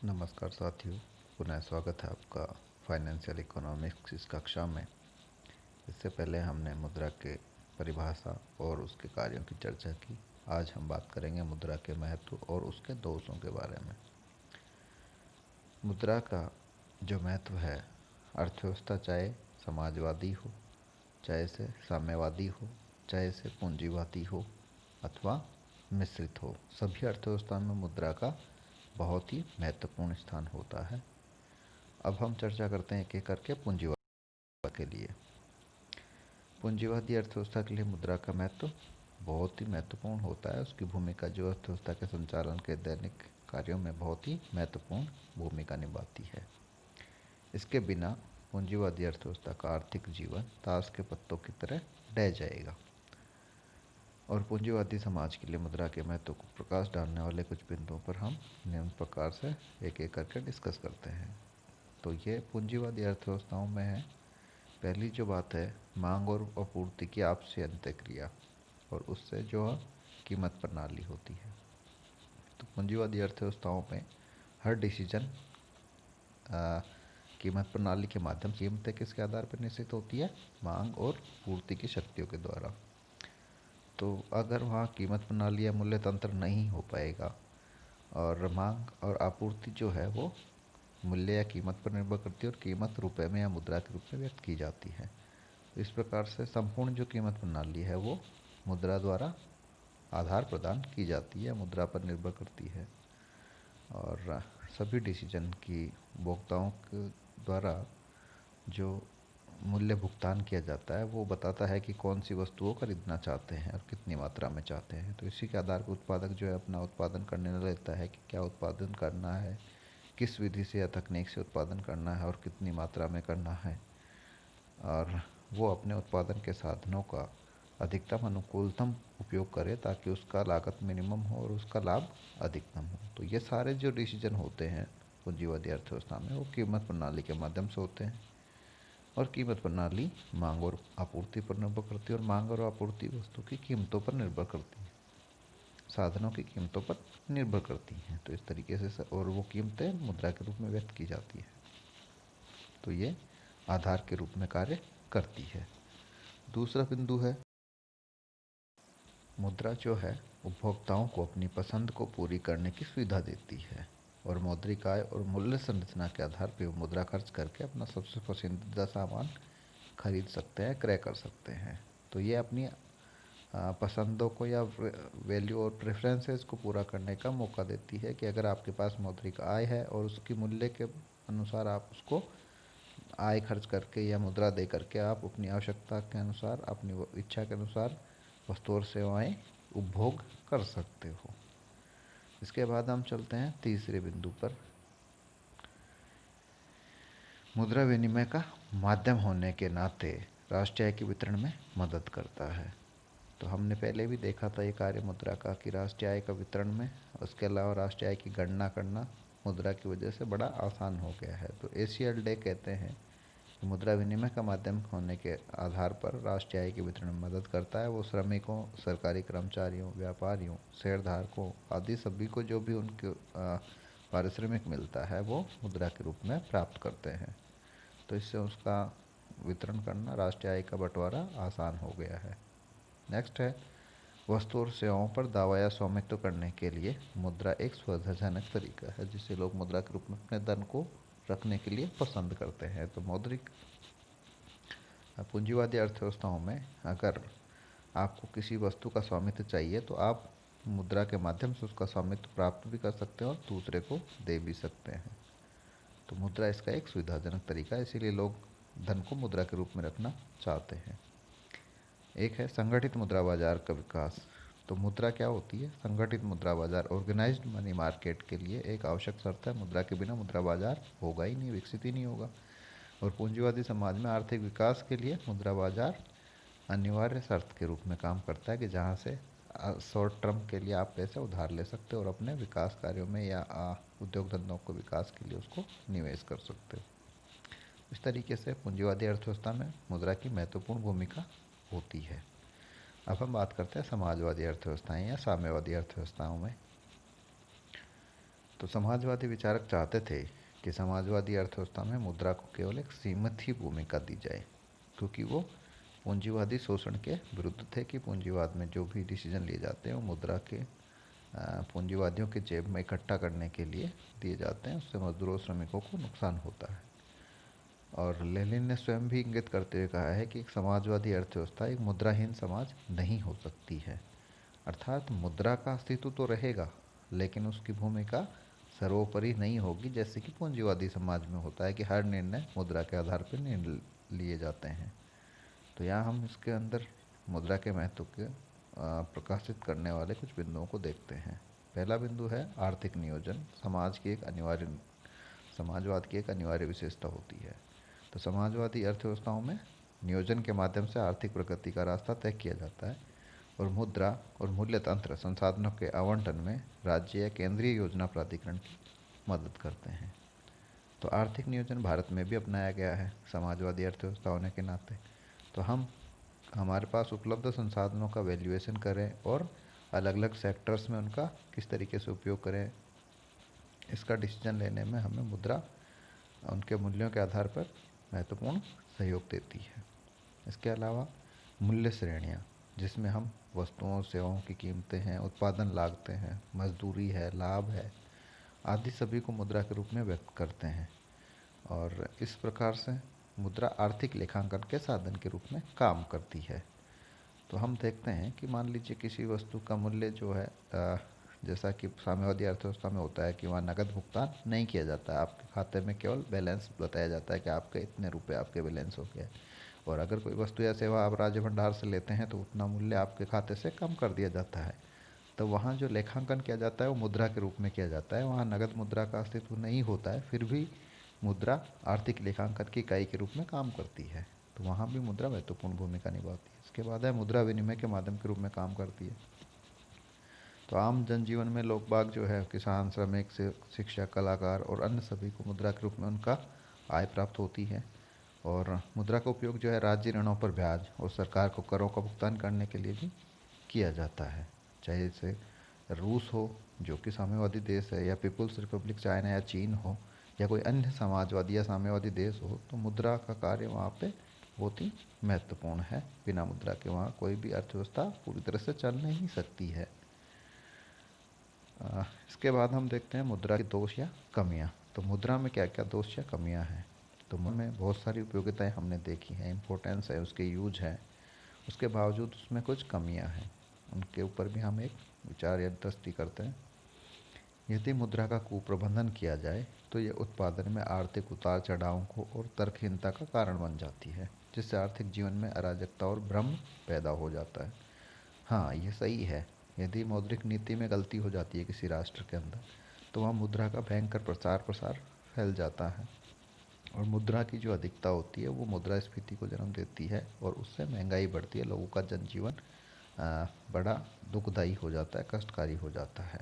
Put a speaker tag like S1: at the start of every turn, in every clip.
S1: नमस्कार साथियों, पुनः स्वागत है आपका फाइनेंशियल इकोनॉमिक्स इस कक्षा में। इससे पहले हमने मुद्रा के परिभाषा और उसके कार्यों की चर्चा की। आज हम बात करेंगे मुद्रा के महत्व और उसके दोषों के बारे में। मुद्रा का जो महत्व है, अर्थव्यवस्था चाहे समाजवादी हो, चाहे से साम्यवादी हो, चाहे से पूंजीवादी हो अथवा मिश्रित हो, सभी अर्थव्यवस्था में मुद्रा का बहुत ही महत्वपूर्ण स्थान होता है। अब हम चर्चा करते हैं एक एक करके पूंजीवाद के लिए। पूंजीवादी अर्थव्यवस्था के लिए मुद्रा का महत्व बहुत ही महत्वपूर्ण होता है। उसकी भूमिका जो अर्थव्यवस्था के संचालन के दैनिक कार्यों में बहुत ही महत्वपूर्ण भूमिका निभाती है। इसके बिना पूंजीवादी अर्थव्यवस्था का आर्थिक जीवन ताश के पत्तों की तरह ढह जाएगा। और पूंजीवादी समाज के लिए मुद्रा के महत्व को प्रकाश डालने वाले कुछ बिंदुओं पर हम निम्न प्रकार से एक एक करके डिस्कस करते हैं। तो ये पूंजीवादी अर्थव्यवस्थाओं में है। पहली जो बात है, मांग और आपूर्ति की आपसी अंतःक्रिया, और उससे जो है कीमत प्रणाली होती है। तो पूंजीवादी अर्थव्यवस्थाओं में हर डिसीजन कीमत प्रणाली के माध्यम से कीमतें किसके आधार पर निश्चित होती है? मांग और पूर्ति की शक्तियों के द्वारा। तो अगर वहाँ कीमत प्रणाली या मूल्य तंत्र नहीं हो पाएगा और मांग और आपूर्ति जो है वो मूल्य या कीमत पर निर्भर करती है, और कीमत रुपए में या मुद्रा के रूप में व्यक्त की जाती है। इस प्रकार से संपूर्ण जो कीमत प्रणाली है वो मुद्रा द्वारा आधार प्रदान की जाती है, मुद्रा पर निर्भर करती है। और सभी डिसीजन की उपभोक्ताओं के द्वारा जो मूल्य भुगतान किया जाता है वो बताता है कि कौन सी वस्तु को खरीदना चाहते हैं और कितनी मात्रा में चाहते हैं। तो इसी के आधार पर उत्पादक जो है अपना उत्पादन करने लगता है कि क्या उत्पादन करना है, किस विधि से या तकनीक से उत्पादन करना है और कितनी मात्रा में करना है, और वो अपने उत्पादन के साधनों का अधिकतम अनुकूलतम उपयोग करे ताकि उसका लागत मिनिमम हो और उसका लाभ अधिकतम हो। तो ये सारे जो डिसीजन होते हैं पूंजीवादी अर्थव्यवस्था में वो कीमत प्रणाली के माध्यम से होते हैं। और कीमत प्रणाली मांग और आपूर्ति पर निर्भर करती है, और मांग और आपूर्ति वस्तु की कीमतों पर निर्भर करती है, साधनों की कीमतों पर निर्भर करती हैं। तो इस तरीके से और वो कीमतें मुद्रा के रूप में व्यक्त की जाती है। तो ये आधार के रूप में कार्य करती है। दूसरा बिंदु है, मुद्रा जो है उपभोक्ताओं को अपनी पसंद को पूरी करने की सुविधा देती है, और मौद्रिक आय और मूल्य संरचना के आधार पर वो मुद्रा खर्च करके अपना सबसे पसंदीदा सामान खरीद सकते हैं, क्रय कर सकते हैं। तो ये अपनी पसंदों को या वैल्यू और प्रेफरेंसेस को पूरा करने का मौका देती है कि अगर आपके पास मौद्रिक आय है और उसकी मूल्य के अनुसार आप उसको आय खर्च करके या मुद्रा दे करके आप अपनी आवश्यकता के अनुसार, अपनी इच्छा के अनुसार वस्तु और सेवाएं उपभोग कर सकते हो। इसके बाद हम चलते हैं तीसरे बिंदु पर। मुद्रा विनिमय का माध्यम होने के नाते राष्ट्रीय आय के वितरण में मदद करता है। तो हमने पहले भी देखा था ये कार्य मुद्रा का कि राष्ट्रीय आय का वितरण में, उसके अलावा राष्ट्रीय आय की गणना करना मुद्रा की वजह से बड़ा आसान हो गया है। तो एशियल डे कहते हैं कि मुद्रा विनिमय का माध्यम होने के आधार पर राष्ट्रीय आय के वितरण में मदद करता है। वो श्रमिकों, सरकारी कर्मचारियों, व्यापारियों, शेयरधारकों आदि सभी को जो भी उनके पारिश्रमिक मिलता है वो मुद्रा के रूप में प्राप्त करते हैं। तो इससे उसका वितरण करना, राष्ट्रीय आय का बंटवारा आसान हो गया है। नेक्स्ट है, वस्तु और सेवाओं पर दावा या स्वामित्व करने के लिए मुद्रा एक सुविधाजनक तरीका है, जिससे लोग मुद्रा के रूप में अपने धन को रखने के लिए पसंद करते हैं। तो मौद्रिक पूंजीवादी अर्थव्यवस्थाओं में अगर आपको किसी वस्तु का स्वामित्व चाहिए तो आप मुद्रा के माध्यम से उसका स्वामित्व प्राप्त भी कर सकते हैं और दूसरे को दे भी सकते हैं। तो मुद्रा इसका एक सुविधाजनक तरीका है, इसीलिए लोग धन को मुद्रा के रूप में रखना चाहते हैं। एक है संगठित मुद्रा बाजार का विकास। तो मुद्रा क्या होती है? संगठित मुद्रा बाजार ऑर्गेनाइज्ड मनी मार्केट के लिए एक आवश्यक शर्त है। मुद्रा के बिना मुद्रा बाजार होगा ही नहीं, विकसित ही नहीं होगा। और पूंजीवादी समाज में आर्थिक विकास के लिए मुद्रा बाजार अनिवार्य शर्त के रूप में काम करता है कि जहाँ से शॉर्ट टर्म के लिए आप पैसे उधार ले सकते हो और अपने विकास कार्यों में या उद्योग धंधों को विकास के लिए उसको निवेश कर सकते हो। इस तरीके से पूंजीवादी अर्थव्यवस्था में मुद्रा की महत्वपूर्ण भूमिका होती है। अब हम बात करते हैं समाजवादी अर्थव्यवस्थाएं या साम्यवादी अर्थव्यवस्थाओं में। तो समाजवादी विचारक चाहते थे कि समाजवादी अर्थव्यवस्था में मुद्रा को केवल एक सीमित ही भूमिका दी जाए, क्योंकि वो पूंजीवादी शोषण के विरुद्ध थे कि पूंजीवाद में जो भी डिसीजन लिए जाते हैं वो मुद्रा के पूंजीवादियों के जेब में इकट्ठा करने के लिए दिए जाते हैं, उससे मजदूरों और श्रमिकों को नुकसान होता है। और लेनिन ने स्वयं भी इंगित करते हुए कहा है कि एक समाजवादी अर्थव्यवस्था एक मुद्राहीन समाज नहीं हो सकती है। अर्थात मुद्रा का अस्तित्व तो रहेगा, लेकिन उसकी भूमिका सर्वोपरि नहीं होगी, जैसे कि पूंजीवादी समाज में होता है कि हर निर्णय मुद्रा के आधार पर निर्णय लिए जाते हैं। तो यहाँ हम इसके अंदर मुद्रा के महत्व के प्रकाशित करने वाले कुछ बिंदुओं को देखते हैं। पहला बिंदु है आर्थिक नियोजन। समाजवाद की एक अनिवार्य विशेषता होती है। तो समाजवादी अर्थव्यवस्थाओं में नियोजन के माध्यम से आर्थिक प्रगति का रास्ता तय किया जाता है, और मुद्रा और मूल्य तंत्र संसाधनों के आवंटन में राज्य या केंद्रीय योजना प्राधिकरण की मदद करते हैं। तो आर्थिक नियोजन भारत में भी अपनाया गया है समाजवादी अर्थव्यवस्था होने के नाते। तो हमारे पास उपलब्ध संसाधनों का वैल्यूएशन करें और अलग अलग सेक्टर्स में उनका किस तरीके से उपयोग करें, इसका डिसीजन लेने में हमें मुद्रा उनके मूल्यों के आधार पर महत्वपूर्ण सहयोग देती है। इसके अलावा मूल्य श्रेणियाँ, जिसमें हम वस्तुओं सेवाओं की कीमतें हैं, उत्पादन लागतें हैं, मजदूरी है, लाभ है आदि सभी को मुद्रा के रूप में व्यक्त करते हैं। और इस प्रकार से मुद्रा आर्थिक लेखांकन के साधन के रूप में काम करती है। तो हम देखते हैं कि मान लीजिए किसी वस्तु का मूल्य जो है जैसा कि साम्यवादी अर्थव्यवस्था में होता है कि वहाँ नकद भुगतान नहीं किया जाता है, आपके खाते में केवल बैलेंस बताया जाता है कि आपके इतने रुपए आपके बैलेंस हो गए, और अगर कोई वस्तु या सेवा आप राज्य भंडार से लेते हैं तो उतना मूल्य आपके खाते से कम कर दिया जाता है। तो वहाँ जो लेखांकन किया जाता है वो मुद्रा के रूप में किया जाता है, वहाँ नगद मुद्रा का अस्तित्व नहीं होता है, फिर भी मुद्रा आर्थिक लेखांकन की इकाई के रूप में काम करती है। तो वहाँ भी मुद्रा महत्वपूर्ण भूमिका निभाती है। इसके बाद है मुद्रा विनिमय के माध्यम के रूप में काम करती है। तो आम जनजीवन में लोग बाग जो है किसान, श्रमिक, शिक्षक, कलाकार और अन्य सभी को मुद्रा के रूप में उनका आय प्राप्त होती है। और मुद्रा का उपयोग जो है राज्य ऋणों पर ब्याज और सरकार को करों का भुगतान करने के लिए भी किया जाता है। चाहे इसे रूस हो जो कि साम्यवादी देश है, या पीपुल्स रिपब्लिक चाइना या चीन हो, या कोई अन्य समाजवादी या साम्यवादी देश हो, तो मुद्रा का कार्य वहाँ पे बहुत ही महत्वपूर्ण है। बिना मुद्रा के वहाँ कोई भी अर्थव्यवस्था पूरी तरह से चल नहीं सकती है। इसके बाद हम देखते हैं मुद्रा की दोष या कमियाँ। तो मुद्रा में क्या क्या दोष या कमियाँ हैं। तो में बहुत सारी उपयोगिताएं हमने देखी हैं, इम्पोर्टेंस है, उसके यूज है, उसके बावजूद उसमें कुछ कमियाँ हैं, उनके ऊपर भी हम एक विचार या दृष्टि करते हैं। यदि मुद्रा का कुप्रबंधन किया जाए तो ये उत्पादन में आर्थिक उतार चढ़ावों को और तर्कहीनता का कारण बन जाती है, जिससे आर्थिक जीवन में अराजकता और भ्रम पैदा हो जाता है। हाँ, ये सही है। यदि मौद्रिक नीति में गलती हो जाती है किसी राष्ट्र के अंदर, तो वहाँ मुद्रा का भयंकर प्रसार प्रसार फैल जाता है, और मुद्रा की जो अधिकता होती है वो मुद्रास्फीति को जन्म देती है, और उससे महंगाई बढ़ती है, लोगों का जनजीवन बड़ा दुखदायी हो जाता है, कष्टकारी हो जाता है,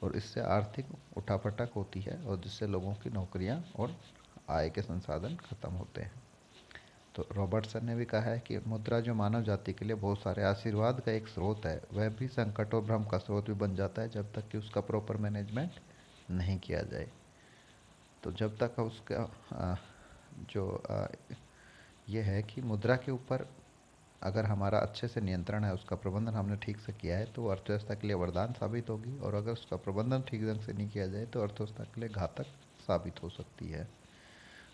S1: और इससे आर्थिक उठापटक होती है, और जिससे लोगों की नौकरियां और आय के संसाधन खत्म होते हैं। तो रॉबर्टसन ने भी कहा है कि मुद्रा जो मानव जाति के लिए बहुत सारे आशीर्वाद का एक स्रोत है, वह भी संकट और भ्रम का स्रोत भी बन जाता है जब तक कि उसका प्रॉपर मैनेजमेंट नहीं किया जाए। तो जब तक उसका जो ये है कि मुद्रा के ऊपर अगर हमारा अच्छे से नियंत्रण है, उसका प्रबंधन हमने ठीक से किया है, तो वो अर्थव्यवस्था के लिए वरदान साबित होगी, और अगर उसका प्रबंधन ठीक ढंग से नहीं किया जाए तो अर्थव्यवस्था के लिए घातक साबित हो सकती है।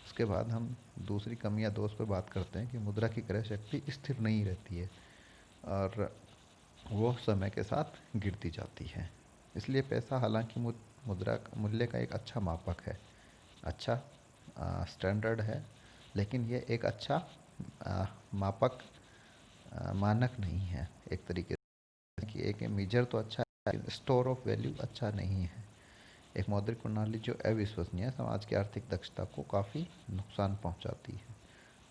S1: उसके बाद हम दूसरी कमी या दोष पर बात करते हैं कि मुद्रा की क्रय शक्ति स्थिर नहीं रहती है, और वो समय के साथ गिरती जाती है। इसलिए पैसा हालांकि मुद्रा मूल्य का एक अच्छा मापक है, अच्छा स्टैंडर्ड है, लेकिन ये एक अच्छा मापक मानक नहीं है। एक तरीके से कि एक मेजर तो अच्छा है, स्टोर ऑफ वैल्यू अच्छा नहीं है। एक मौद्रिक प्रणाली जो अविश्वसनीय है, समाज की आर्थिक दक्षता को काफ़ी नुकसान पहुंचाती है।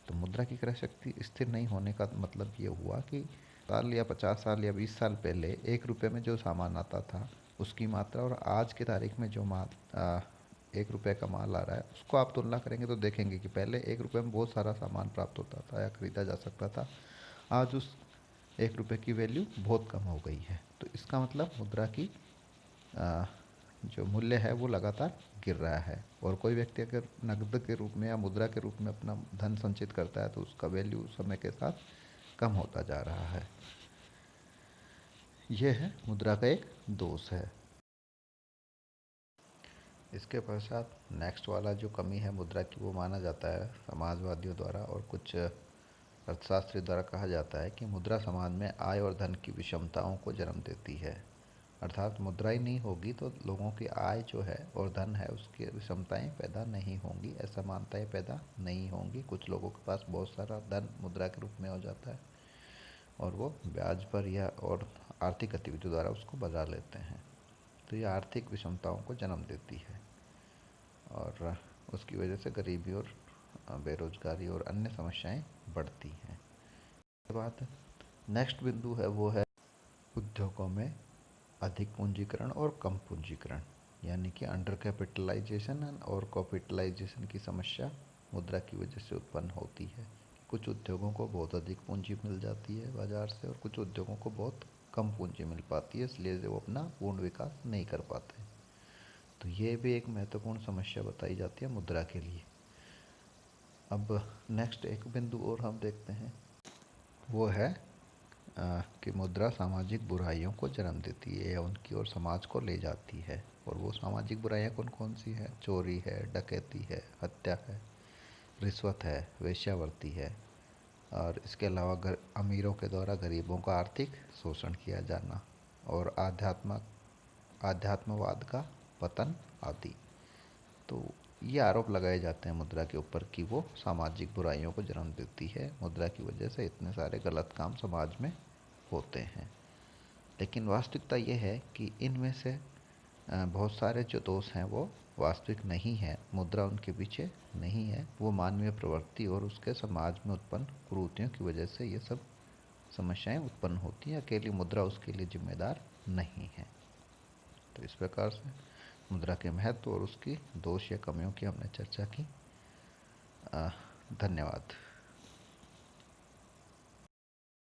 S1: तो मुद्रा की क्रय शक्ति स्थिर नहीं होने का मतलब ये हुआ कि साल या 50 साल या 20 साल पहले 1 रुपये में जो सामान आता था उसकी मात्रा और आज की तारीख में जो 1 रुपये का माल आ रहा है, उसको आप तुलना करेंगे तो देखेंगे कि पहले 1 रुपये में बहुत सारा सामान प्राप्त होता था या खरीदा जा सकता था। आज उस 1 रुपये की वैल्यू बहुत कम हो गई है। तो इसका मतलब मुद्रा की जो मूल्य है वो लगातार गिर रहा है। और कोई व्यक्ति अगर नकद के रूप में या मुद्रा के रूप में अपना धन संचित करता है तो उसका वैल्यू समय के साथ कम होता जा रहा है। यह है मुद्रा का एक दोष है। इसके पश्चात नेक्स्ट वाला जो कमी है मुद्रा की, वो माना जाता है समाजवादियों द्वारा और कुछ अर्थशास्त्री द्वारा कहा जाता है कि मुद्रा समाज में आय और धन की विषमताओं को जन्म देती है। अर्थात मुद्रा ही नहीं होगी तो लोगों की आय जो है और धन है उसकी विषमताएं पैदा नहीं होंगी, असमानताएं पैदा नहीं होंगी। कुछ लोगों के पास बहुत सारा धन मुद्रा के रूप में हो जाता है और वो ब्याज पर या और आर्थिक गतिविधियों द्वारा उसको बचा लेते हैं, तो ये आर्थिक विषमताओं को जन्म देती है और उसकी वजह से गरीबी और बेरोजगारी और अन्य समस्याएं बढ़ती हैं। उसके बाद नेक्स्ट बिंदु है वो है उद्योगों में अधिक पूंजीकरण और कम पूंजीकरण, यानी कि अंडर कैपिटलाइजेशन और कैपिटलाइजेशन की समस्या मुद्रा की वजह से उत्पन्न होती है। कुछ उद्योगों को बहुत अधिक पूंजी मिल जाती है बाजार से और कुछ उद्योगों को बहुत कम पूंजी मिल पाती है, इसलिए वो अपना पूर्ण विकास नहीं कर पाते। तो ये भी एक महत्वपूर्ण समस्या बताई जाती है मुद्रा के लिए। अब नेक्स्ट एक बिंदु और हम देखते हैं, वो है कि मुद्रा सामाजिक बुराइयों को जन्म देती है या उनकी ओर समाज को ले जाती है। और वो सामाजिक बुराइयां कौन कौन सी है? चोरी है, डकैती है, हत्या है, रिश्वत है, वेश्यावृत्ति है और इसके अलावा अमीरों के द्वारा गरीबों का आर्थिक शोषण किया जाना और आध्यात्मवाद का पतन आदि। तो ये आरोप लगाए जाते हैं मुद्रा के ऊपर कि वो सामाजिक बुराइयों को जन्म देती है। मुद्रा की वजह से इतने सारे गलत काम समाज में होते हैं। लेकिन वास्तविकता ये है कि इनमें से बहुत सारे जो दोष हैं वो वास्तविक नहीं है, मुद्रा उनके पीछे नहीं है। वो मानवीय प्रवृत्ति और उसके समाज में उत्पन्न कुरीतियों की वजह से ये सब समस्याएं उत्पन्न होती हैं। अकेली मुद्रा उसके लिए जिम्मेदार नहीं है। तो इस प्रकार से मुद्रा के महत्व और उसकी दोष या कमियों की हमने चर्चा की। धन्यवाद।